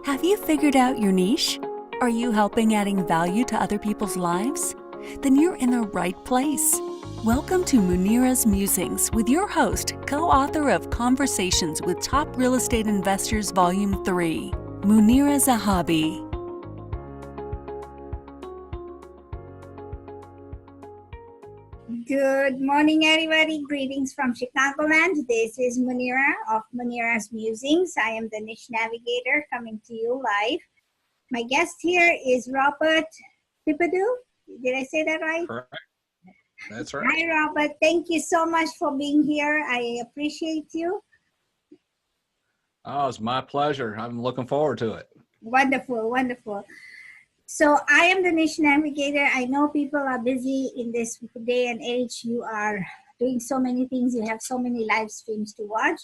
Have you figured out your niche? Are you helping adding value to other people's lives? Then you're in the right place. Welcome to Munira's Musings with your host, co-author of Conversations with Top Real Estate Investors Volume 3, Munira Zahabi. Good morning, everybody. Greetings from Chicagoland. This is Munira of Munira's Musings. I am the niche navigator coming to you live. My guest here is Robert Thibodeau. Did I say that right? Correct. That's right. Hi, Robert. Thank you so much for being here. I appreciate you. Oh, it's my pleasure. I'm looking forward to it. Wonderful, wonderful. So I am the niche navigator. I know people are busy in this day and age. You are doing so many things. You have so many live streams to watch.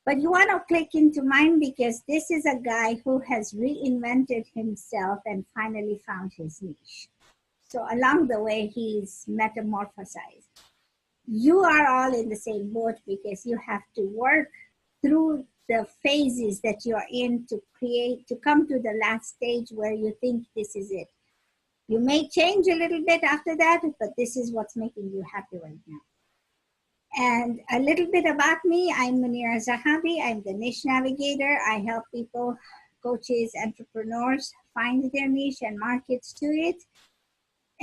But you want to click into mine because this is a guy who has reinvented himself and finally found his niche. So along the way, he's metamorphosized. You are all in the same boat because you have to work through the phases that you're in to create, to come to the last stage where you think this is it. You may change a little bit after that, but this is what's making you happy right now. And a little bit about me, I'm Munira Zahabi. I'm the niche navigator. I help people, coaches, entrepreneurs find their niche and markets to it.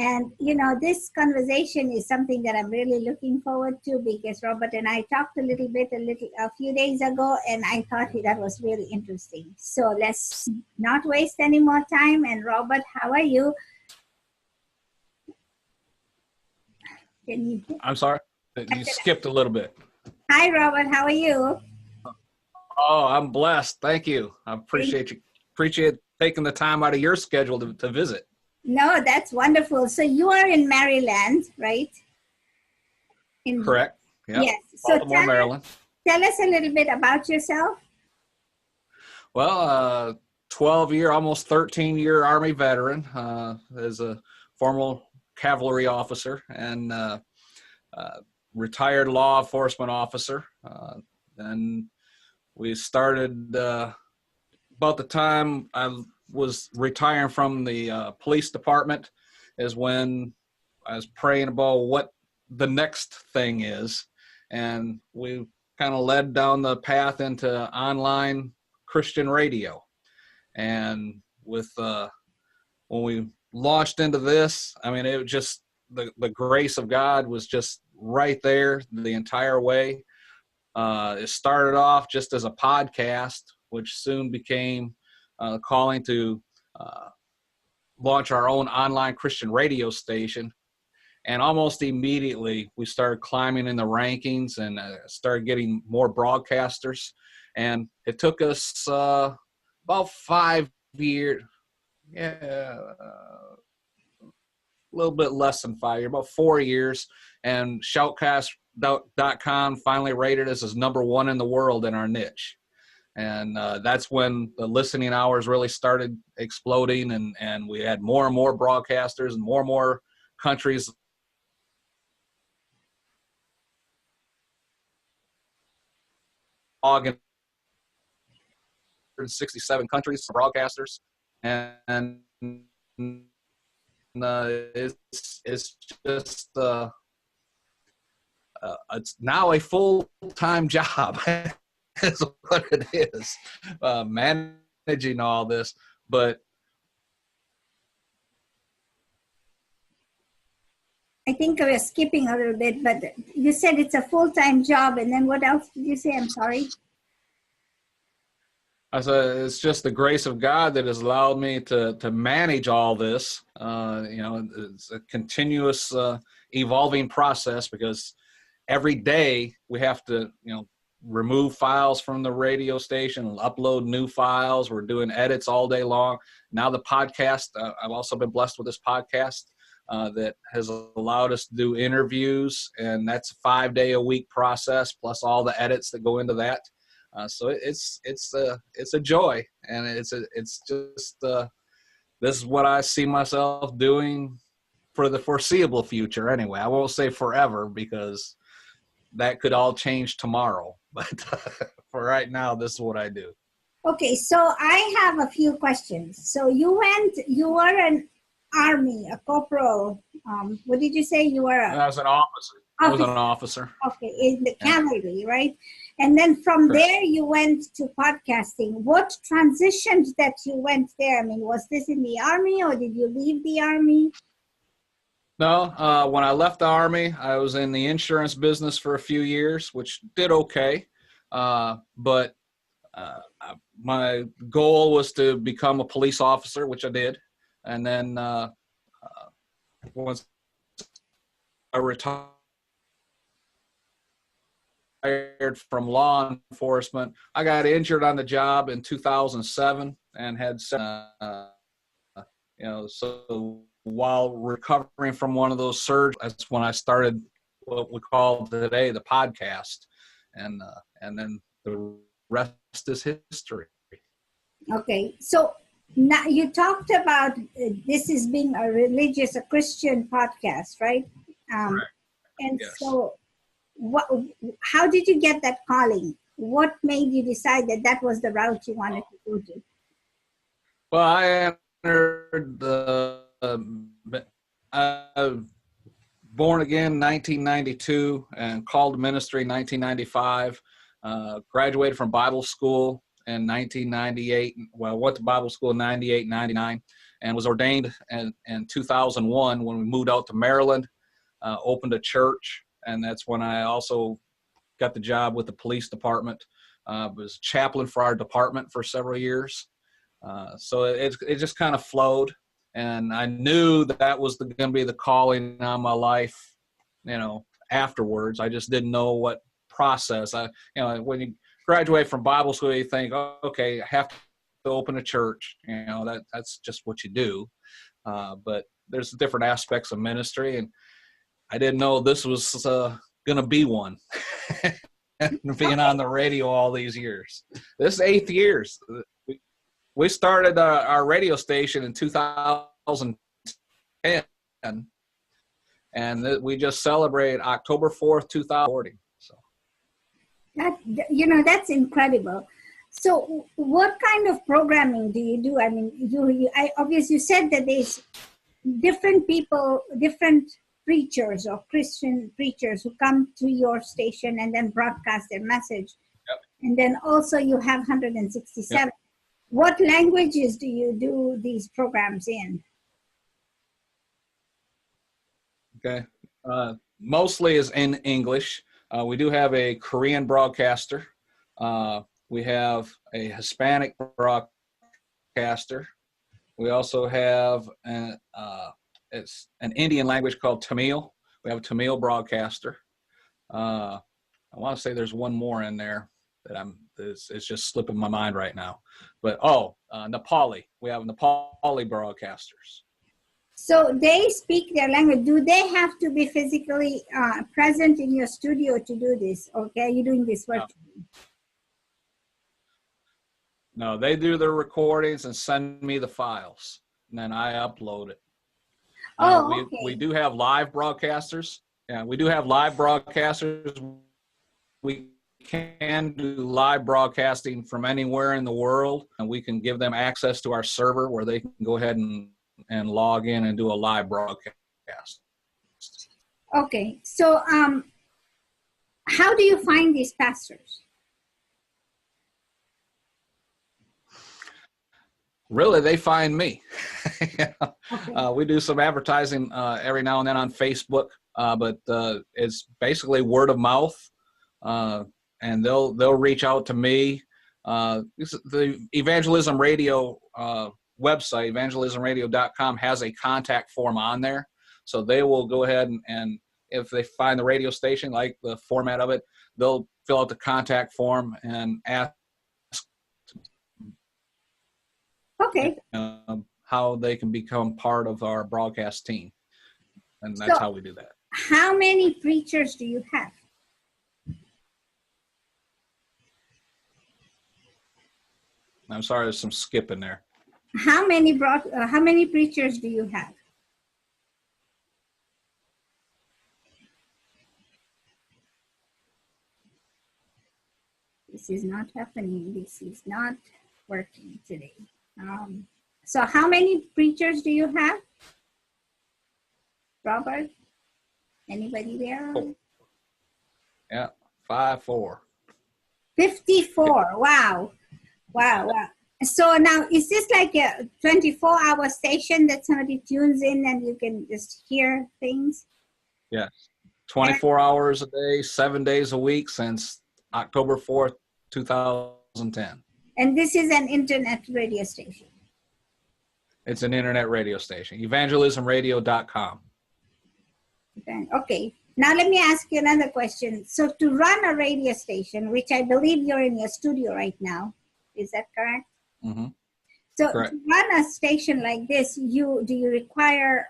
And, you know, this conversation is something that I'm really looking forward to because Robert and I talked a few days ago, and I thought that was really interesting. So let's not waste any more time. And Robert, how are you? I'm sorry. You skipped a little bit. Hi, Robert. How are you? Oh, I'm blessed. Thank you. I appreciate you. Appreciate taking the time out of your schedule to visit. No, that's wonderful. So you are in Maryland, right? Correct. Yep. Yes. So Baltimore, Maryland. Tell us a little bit about yourself. Well, 12-year, almost 13-year Army veteran, as a former cavalry officer and retired law enforcement officer. And we started about the time I was retiring from the police department is when I was praying about what the next thing is. And we kind of led down the path into online Christian radio. And with when we launched into this, I mean, it was just the grace of God was just right there the entire way. It started off just as a podcast, which soon became calling to launch our own online Christian radio station. And almost immediately, we started climbing in the rankings and started getting more broadcasters. And it took us about 5 years, a little bit less than 5 years, about 4 years. And shoutcast.com finally rated us as #1 in the world in our niche. And that's when the listening hours really started exploding, and we had more and more broadcasters and more countries. In 67 countries for broadcasters, and it's just it's now a full-time job. Is what it is, managing all this. But I think I was skipping a little bit, but you said it's a full-time job, and then what else did you say? I'm sorry. I said it's just the grace of God that has allowed me to manage all this. It's a continuous evolving process because every day we have to, remove files from the radio station, upload new files. We're doing edits all day long. Now the podcast, I've also been blessed with this podcast that has allowed us to do interviews, and that's a 5-day-a-week process plus all the edits that go into that. So it's a joy, and it's just this is what I see myself doing for the foreseeable future. Anyway, I won't say forever because that could all change tomorrow. But for right now, this is what I do. Okay, so I have a few questions. So you were an army, a corporal. What did you say? You were I was an officer. I was an officer. Okay, in the Yeah. cavalry, right? And then from Correct. there you went to podcasting. What transitioned that you went there? I mean, was this in the army or did you leave the army? No, when I left the Army, I was in the insurance business for a few years, which did okay. But my goal was to become a police officer, which I did. And then once I retired from law enforcement, I got injured on the job in 2007 and had, so while recovering from one of those surgeries, that's when I started what we call today the podcast, and then the rest is history. Okay, so now you talked about this is being a Christian podcast, right? Correct. And Yes. so, how did you get that calling? What made you decide that that was the route you wanted to go to? Well, I entered the born again 1992 and called to ministry 1995. Graduated from Bible school in 1998. Well, went to Bible school in 98, 99, and was ordained in 2001 when we moved out to Maryland. Opened a church, and that's when I also got the job with the police department. Was chaplain for our department for several years. So it just kind of flowed, and I knew that was going to be the calling on my life, afterwards. I just didn't know what process. When you graduate from Bible school, you think, oh, okay, I have to open a church. That's just what you do. But there's different aspects of ministry, and I didn't know this was going to be one. Being on the radio all these years. This is 8th years. We started our radio station in 2010, and we just celebrated October 4th, 2040. So that's incredible. So what kind of programming do you do? I mean, obviously you said that there's different people, different preachers or Christian preachers who come to your station and then broadcast their message. Yep. And then also you have 167. Yep. What languages do you do these programs in? Okay. Mostly is in English. We do have a Korean broadcaster. We have a Hispanic broadcaster. We also have it's an Indian language called Tamil. We have a Tamil broadcaster. I want to say there's one more in there that it's just slipping my mind right now. But Nepali. We have Nepali broadcasters. So they speak their language. Do they have to be physically present in your studio to do this? Okay, are you doing this virtually? No, they do their recordings and send me the files, and then I upload it. Okay. We do have live broadcasters. Yeah, we do have live broadcasters. We can do live broadcasting from anywhere in the world, and we can give them access to our server where they can go ahead and log in and do a live broadcast. Okay, so how do you find these pastors? Really, they find me. Okay. We do some advertising every now and then on Facebook, but it's basically word of mouth, and they'll reach out to me. The Evangelism Radio website, evangelismradio.com, has a contact form on there, so they will go ahead and if they find the radio station, like the format of it, they'll fill out the contact form and ask how they can become part of our broadcast team. And that's how we do that. How many preachers do you have? I'm sorry, there's some skip in there. How many preachers do you have? This is not happening. This is not working today. So how many preachers do you have, Robert? Anybody there? Oh. Yeah, 5-4. 54. Wow. Wow. So now, is this like a 24-hour station that somebody tunes in and you can just hear things? Yes, 24 hours a day, 7 days a week since October 4th, 2010. And this is an internet radio station. It's an internet radio station, evangelismradio.com. Okay. Now let me ask you another question. So to run a radio station, which I believe you're in your studio right now, is that correct? Mm-hmm. So Correct. to run a station like this, you require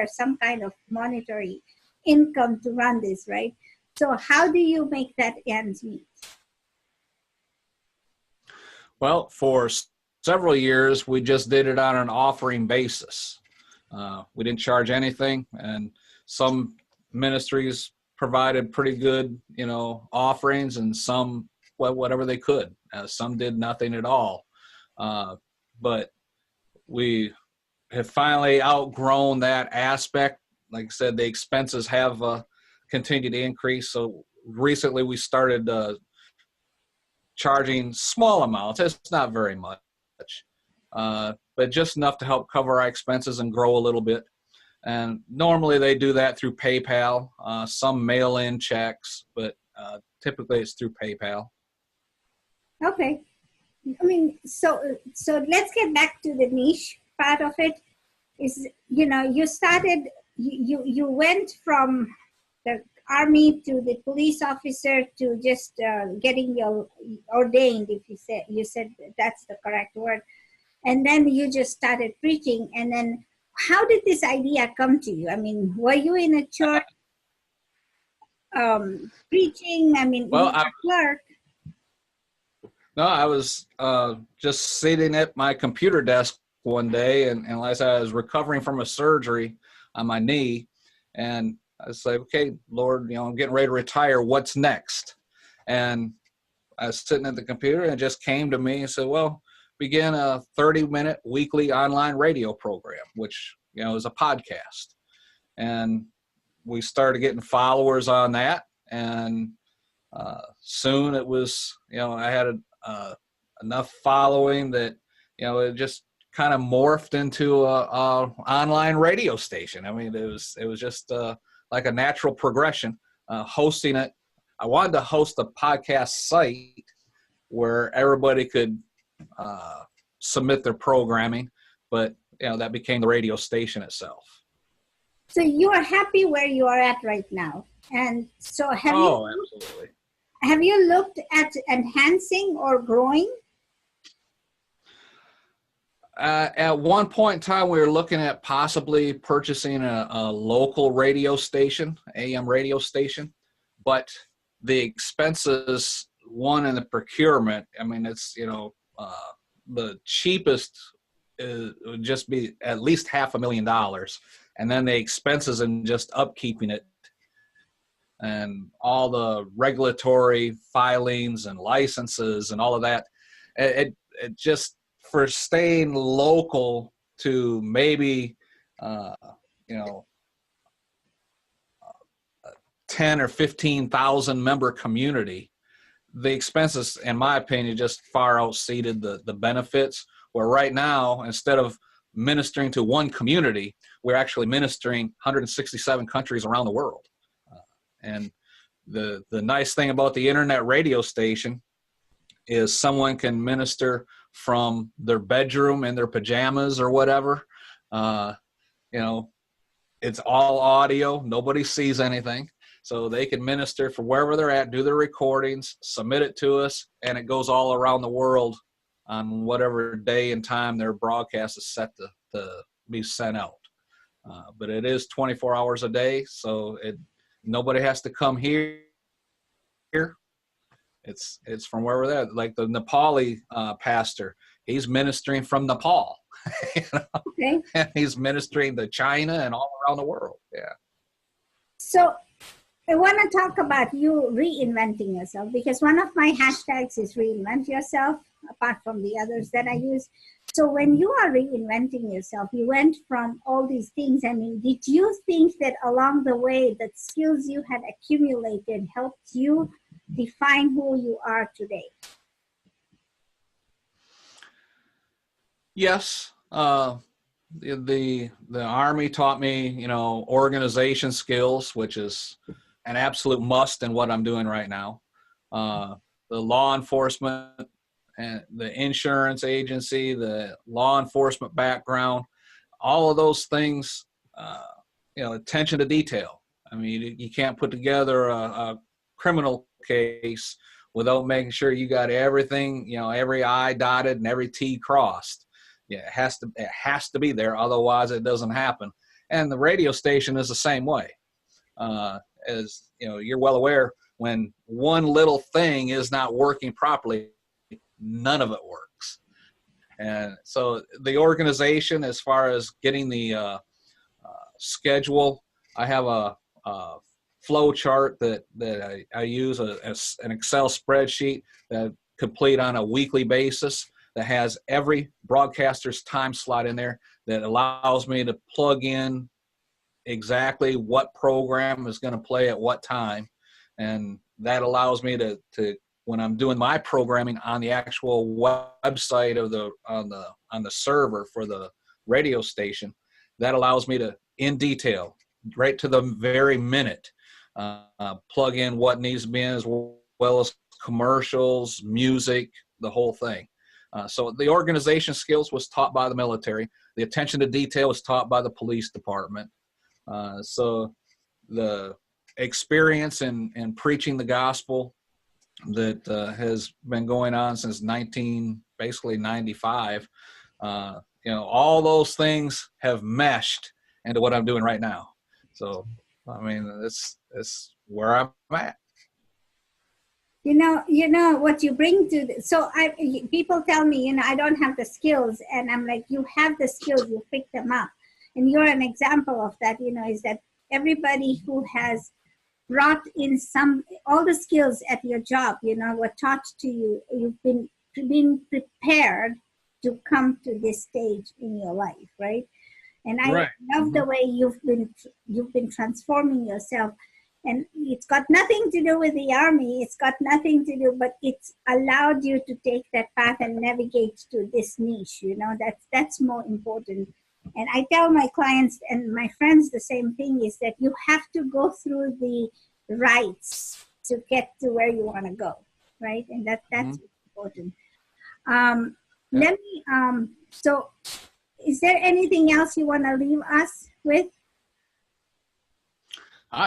some kind of monetary income to run this, right? So how do you make that ends meet? Well, for several years, we just did it on an offering basis. We didn't charge anything, and some ministries provided pretty good, offerings, and some, whatever they could. Some did nothing at all. But we have finally outgrown that aspect. Like I said, the expenses have continued to increase. So recently we started charging small amounts. It's not very much, but just enough to help cover our expenses and grow a little bit. And normally they do that through PayPal, some mail-in checks, but typically it's through PayPal. Okay. I mean, so let's get back to the niche part of it. Is, you started, you went from the army to the police officer to just getting your ordained, if you said that's the correct word. And then you just started preaching. And then how did this idea come to you? I mean, were you in a church preaching? I mean, well, you were a clerk. No, I was just sitting at my computer desk one day, and as I was recovering from a surgery on my knee, and I was like, okay, Lord, I'm getting ready to retire. What's next? And I was sitting at the computer, and it just came to me and said, well, begin a 30-minute weekly online radio program, which, is a podcast. And we started getting followers on that. And soon it was, I had enough following that, it just kind of morphed into a online radio station. I mean, it was just like a natural progression. Hosting it, I wanted to host a podcast site where everybody could submit their programming, but that became the radio station itself. So you are happy where you are at right now, and so absolutely. Have you looked at enhancing or growing? At one point in time, we were looking at possibly purchasing a local radio station, AM radio station, but the expenses, one, in the procurement, I mean, it's, the cheapest would just be at least $500,000. And then the expenses in just upkeeping it and all the regulatory filings and licenses and all of that, it just, for staying local to maybe, 10 or 15,000 member community, the expenses, in my opinion, just far outseated the benefits. Where right now, instead of ministering to one community, we're actually ministering 167 countries around the world. And the nice thing about the internet radio station is someone can minister from their bedroom in their pajamas or whatever. It's all audio. Nobody sees anything. So they can minister from wherever they're at, do their recordings, submit it to us, and it goes all around the world on whatever day and time their broadcast is set to be sent out. But it is 24 hours a day, so nobody has to come here. It's from wherever they're at. Like the Nepali pastor, he's ministering from Nepal. Okay. And he's ministering to China and all around the world. Yeah. So I want to talk about you reinventing yourself, because one of my hashtags is reinvent yourself, apart from the others that I use. So when you are reinventing yourself, you went from all these things. I mean, did you think that along the way, the skills you had accumulated helped you define who you are today? Yes. The Army taught me, organization skills, which is an absolute must in what I'm doing right now. The law enforcement and the insurance agency, the law enforcement background, all of those things, attention to detail. I mean, you can't put together a criminal case without making sure you got everything, every I dotted and every T crossed. Yeah, it has to be there. Otherwise it doesn't happen. And the radio station is the same way. As you're well aware, when one little thing is not working properly, none of it works. And so the organization, as far as getting the schedule, I have a flow chart that I use, an Excel spreadsheet that I complete on a weekly basis, that has every broadcaster's time slot in there, that allows me to plug in exactly what program is going to play at what time. And that allows me to when I'm doing my programming on the actual website of on the server for the radio station, that allows me to, in detail, right to the very minute, plug in what needs to be in, as well as commercials, music, the whole thing. So the organization skills was taught by the military. The attention to detail was taught by the police department. So the experience in preaching the gospel that has been going on since 95. All those things have meshed into what I'm doing right now. So, I mean, it's where I'm at. You know what you bring to people tell me, I don't have the skills, and I'm like, you have the skills, you pick them up, and you're an example of that. Is that everybody who has brought in all the skills at your job, were taught to you. You've been prepared to come to this stage in your life, right? And I Right. love the way you've been transforming yourself. And it's got nothing to do with the Army. It's got nothing to do, but it's allowed you to take that path and navigate to this niche. That's more important. And I tell my clients and my friends the same thing, is that you have to go through the rites to get to where you want to go, right? And that's important. Let me. So, is there anything else you want to leave us with?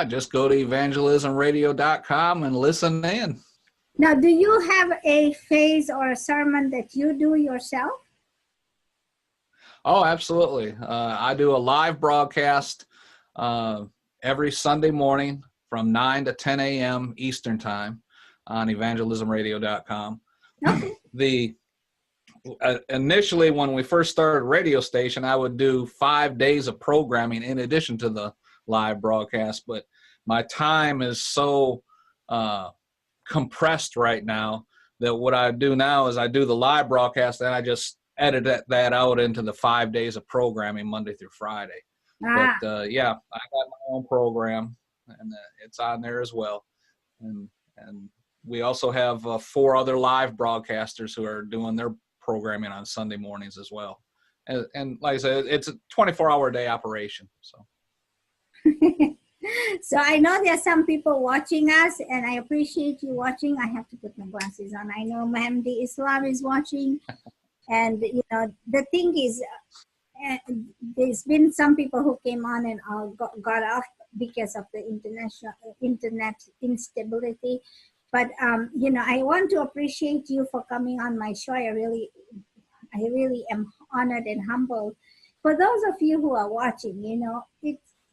Just go to evangelismradio.com and listen in. Now, do you have a phase or a sermon that you do yourself? Oh, absolutely. I do a live broadcast every Sunday morning from 9 to 10 a.m. Eastern Time on evangelismradio.com. Okay. Initially, when we first started radio station, I would do 5 days of programming in addition to the live broadcast, but my time is so compressed right now that what I do now is I do the live broadcast and I just edit that out into the 5 days of programming Monday through Friday. But I got my own program, and it's on there as well. And we also have 4 other live broadcasters who are doing their programming on Sunday mornings as well. And like I said, it's a 24-hour day operation. So. So I know there are some people watching us, and I appreciate you watching. I have to put my glasses on. I know Mahdi Islam is watching. And, the thing is, there's been some people who came on and got off because of the internet instability. But, I want to appreciate you for coming on my show. I really am honored and humbled. For those of you who are watching,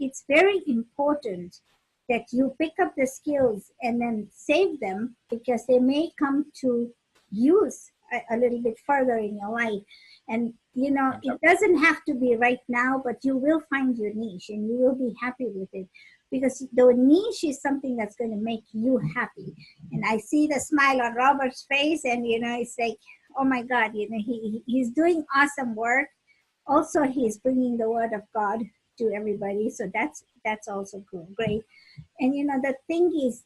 it's very important that you pick up the skills and then save them, because they may come to use a little bit further in your life. And, it doesn't have to be right now, but you will find your niche and you will be happy with it. because the niche is something that's going to make you happy. And I see the smile on Robert's face, and it's like, oh my God, he's doing awesome work. Also, he's bringing the word of God to everybody, so that's also cool, great. And the thing is,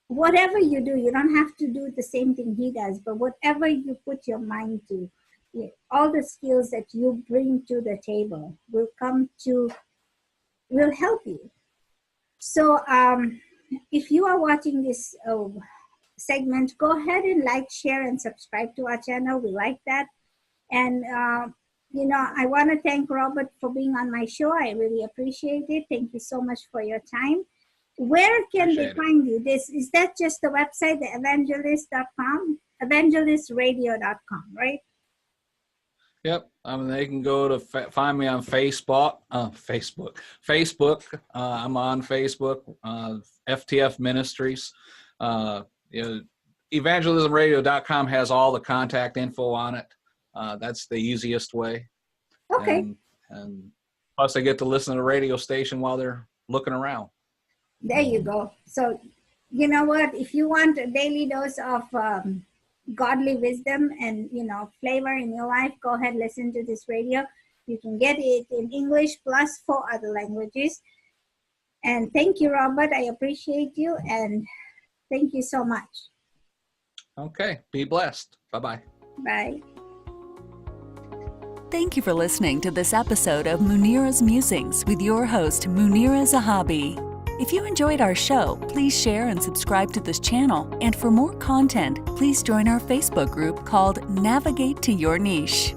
whatever you do, you don't have to do the same thing he does, but whatever you put your mind to, all the skills that you bring to the table will help you. So if you are watching this segment, go ahead and like, share, and subscribe to our channel. We like that. And I want to thank Robert for being on my show. I really appreciate it. Thank you so much for your time. Where can they find you? Is that just the website, the evangelist.com, evangelistradio.com, right? Yep. They can go to find me on Facebook. I'm on Facebook, FTF Ministries. Evangelismradio.com has all the contact info on it. That's the easiest way. Okay. And plus, I get to listen to the radio station while they're looking around. There you go. So, you know what? If you want a daily dose of godly wisdom and, flavor in your life, go ahead, listen to this radio. You can get it in English plus 4 other languages. And thank you, Robert. I appreciate you. And thank you so much. Okay. Be blessed. Bye-bye. Bye. Thank you for listening to this episode of Munira's Musings with your host, Munira Zahabi. If you enjoyed our show, please share and subscribe to this channel. And for more content, please join our Facebook group called Navigate to Your Niche.